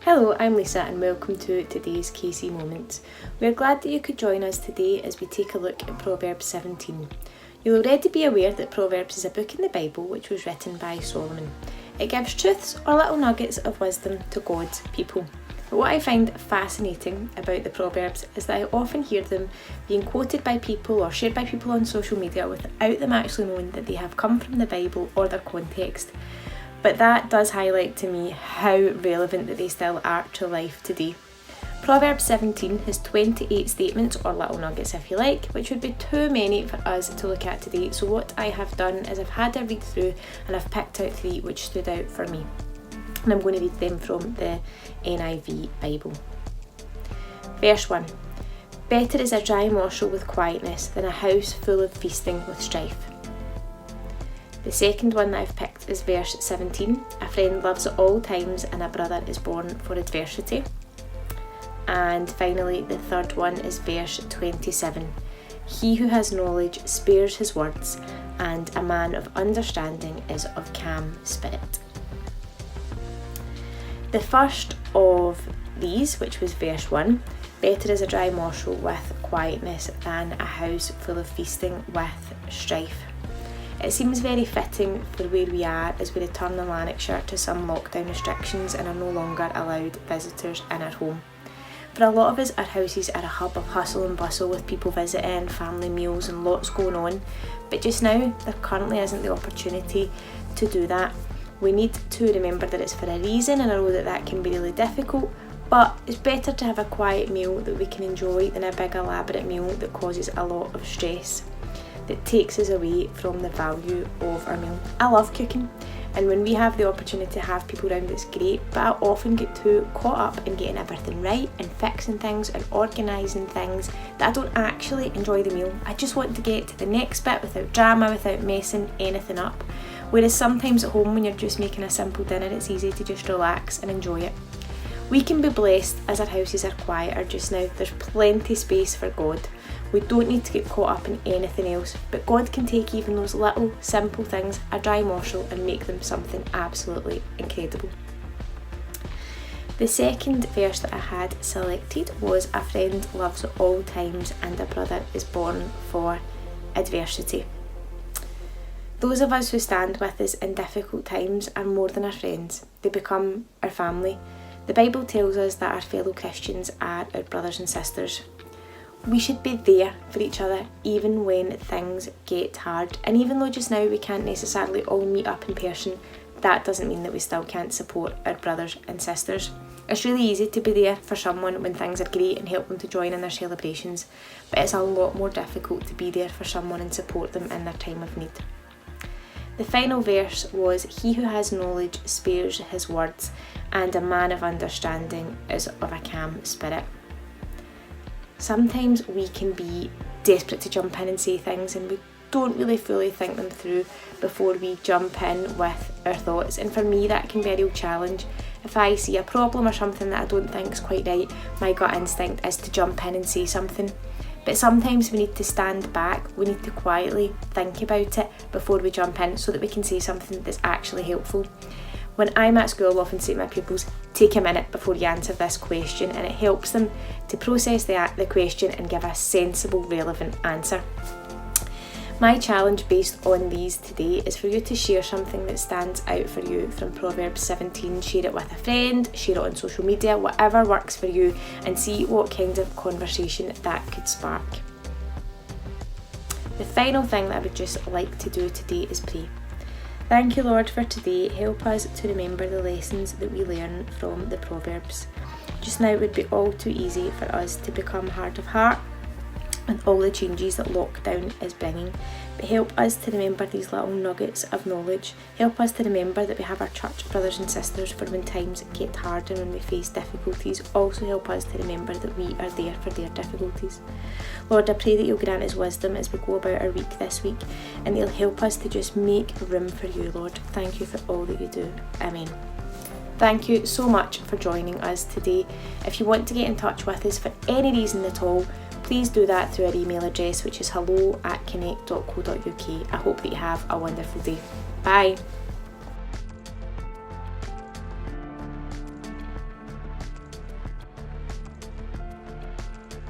Hello, I'm Lisa and welcome to today's KC Moments. We're glad that you could join us today as we take a look at Proverbs 17. You'll already be aware that Proverbs is a book in the Bible which was written by Solomon. It gives truths or little nuggets of wisdom to God's people. But what I find fascinating about the Proverbs is that I often hear them being quoted by people or shared by people on social media without them actually knowing that they have come from the Bible or their context. But that does highlight to me how relevant that they still are to life today. Proverbs 17 has 28 statements, or little nuggets if you like, which would be too many for us to look at today. So what I have done is I've had a read through and I've picked out 3 which stood out for me. And I'm going to read them from the NIV Bible. Verse 1. Better is a dry morsel with quietness than a house full of feasting with strife. The second one that I've picked is verse 17. A friend loves at all times and a brother is born for adversity. And finally, the third one is verse 27. He who has knowledge spares his words, and a man of understanding is of calm spirit. The first of these, which was verse 1, better is a dry morsel with quietness than a house full of feasting with strife. It seems very fitting for where we are as we return in Lanarkshire to some lockdown restrictions and are no longer allowed visitors in our home. For a lot of us, our houses are a hub of hustle and bustle with people visiting, family meals and lots going on. But just now, there currently isn't the opportunity to do that. We need to remember that it's for a reason, and I know that can be really difficult, but it's better to have a quiet meal that we can enjoy than a big elaborate meal that causes a lot of stress, that takes us away from the value of our meal. I love cooking, and when we have the opportunity to have people around, it's great, but I often get too caught up in getting everything right and fixing things and organising things that I don't actually enjoy the meal. I just want to get to the next bit without drama, without messing anything up. Whereas sometimes at home when you're just making a simple dinner, it's easy to just relax and enjoy it. We can be blessed as our houses are quieter just now. There's plenty space for God. We don't need to get caught up in anything else, but God can take even those little simple things, a dry morsel, and make them something absolutely incredible. The second verse that I had selected was a friend loves at all times and a brother is born for adversity. Those of us who stand with us in difficult times are more than our friends. They become our family. The Bible tells us that our fellow Christians are our brothers and sisters. We should be there for each other even when things get hard. And even though just now we can't necessarily all meet up in person, that doesn't mean that we still can't support our brothers and sisters. It's really easy to be there for someone when things are great and help them to join in their celebrations, but it's a lot more difficult to be there for someone and support them in their time of need. The final verse was, he who has knowledge spares his words, and a man of understanding is of a calm spirit. Sometimes we can be desperate to jump in and say things and we don't really fully think them through before we jump in with our thoughts, and for me that can be a real challenge. If I see a problem or something that I don't think is quite right, my gut instinct is to jump in and say something. But sometimes we need to stand back, we need to quietly think about it before we jump in so that we can say something that's actually helpful. When I'm at school, I often say to my pupils, take a minute before you answer this question, and it helps them to process the question and give a sensible, relevant answer. My challenge based on these today is for you to share something that stands out for you from Proverbs 17. Share it with a friend, share it on social media, whatever works for you, and see what kind of conversation that could spark. The final thing that I would just like to do today is pray. Thank you, Lord, for today. Help us to remember the lessons that we learn from the Proverbs. Just now it would be all too easy for us to become hard of heart with all the changes that lockdown is bringing, but help us to remember these little nuggets of knowledge. Help us to remember that we have our church brothers and sisters for when times get hard and when we face difficulties. Also help us to remember that we are there for their difficulties. Lord, I pray that you'll grant us wisdom as we go about our week this week, and you'll help us to just make room for you, Lord. Thank you for all that you do. Amen. Thank you so much for joining us today. If you want to get in touch with us for any reason at all, please do that through our email address, which is hello@connect.co.uk. I hope that you have a wonderful day. Bye.